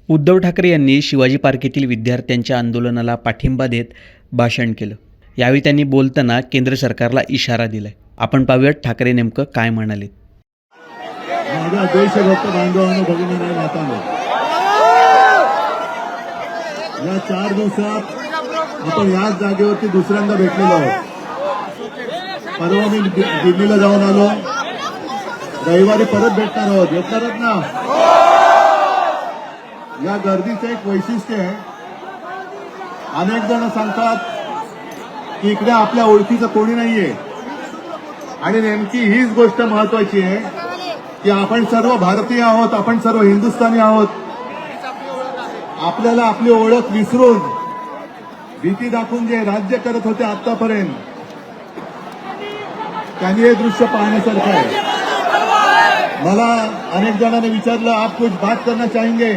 उद्धव ठाकरे यांनी शिवाजी पार्क येथील विद्यार्थ्यांच्या आंदोलनाला पाठिंबा देत भाषण केलं. यावेळी त्यांनी बोलताना केंद्र सरकारला इशारा दिलाय. आपण पाहूयात ठाकरे नेमकं काय म्हणाले. माझ्या देशभक्त बांधवांनो, भगिनींनो, मातांनो, या 4 दिवसात आपण याच जागेवरती दुसऱ्यांदा भेटलेलो आहोत. परवा मी दिल्लीला जाऊन आलो, रविवारी परत भेटणार आहोत. भेटणारच ना? या गर्दीचं एक वैशिष्ट्य आहे. अनेक जण सांगतात की इकडे आपल्या ओळखीचं कोणी नाहीये, आणि नेमकी हीच गोष्ट महत्वाची आहे की आपण सर्व भारतीय आहोत, आपण सर्व हिंदुस्थानी आहोत. आपल्याला आपली ओळख विसरून भीती दाखवून जे राज्य करत होते आतापर्यंत, त्यांनी हे दृश्य पाहण्यासारखं आहे. मला अनेक जणांनी विचारलं, आप कुछ बात करना चाहेंगे?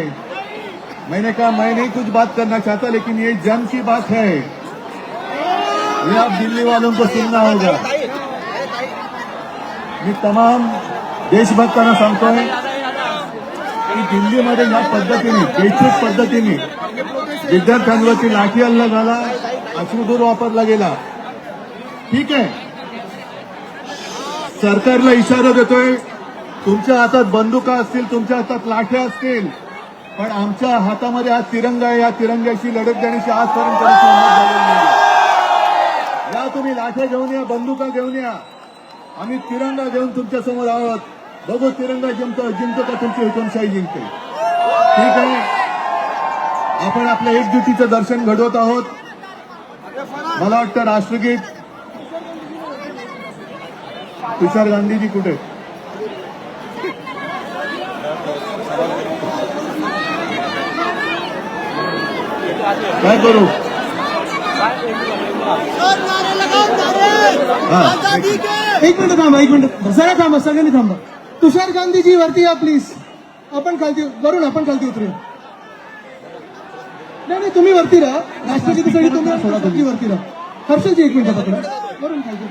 मैंने कहा मैं नहीं कुछ बात करना चाहता, लेकिन ये जन की बात है, ये आप दिल्ली वालों को सुनना होगा. मी तमाम देशभक्तांना सांगतोय की दिल्लीमध्ये या पद्धतीने, बेछूट पद्धतीने विद्यार्थ्यांवरती लाठी हल्ला झाला, अश्रुधूर वापरला गेला. ठीक आहे, सरकारला इशारा देतोय, तुमच्या हातात बंदुका असतील, तुमच्या हातात लाठ्या असतील, पण आमच्या हातामध्ये हा तिरंगा आहे. या तिरंग्याशी लढत देण्याची आजपर्यंत हिंमत झालेली नाही. या तुम्ही लाठ्या घेऊन या, बंदुका घेऊन या, आम्ही तिरंगा घेऊन तुमच्या समोर आहोत. बघू तिरंगा जिंकतो का तुमची हुकुमशाही जिंकते. ठीक आहे, आपण आपल्या एकजुटीचं दर्शन घडवत आहोत. मला वाटतं राष्ट्रगीत तुषार गांधीजी कुठे? काय करू? एक मिनिट थांबा, एक मिनिट जरा थांबा, सगळ्यांनी थांबा. तुषार गांधीजी वरती या प्लीज. आपण खालती वरून, आपण खालती उतरूया. नाही, तुम्ही वरती राहा. राष्ट्रगीतासाठी तुम्ही वरती राहा. हर्षलजी एक मिनिट पकडा, वरून खालती.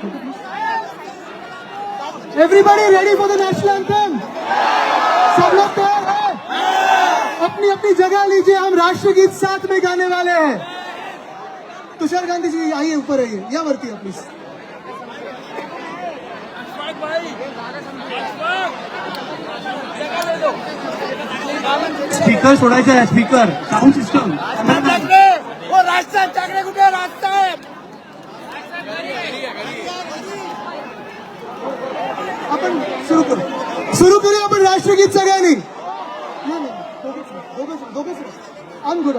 Everybody ready for the national anthem? सब लोग तैयार हैं? अपनी अपनी जगह लीजिए, हम राष्ट्रगीत साथ में गाने वाले हैं. तुषार गांधी जी आइए, ऊपर आइए, या वरती है प्लीज. स्पीकर सोडायचा आहे, स्पीकर, साऊंड सिस्टम. वो राजसाहेब ठाकरे कुठे? राजसाहेब आपण सुरू करूया आपण राष्ट्रगीत सगळ्यांनी. दोघंच. I'm good.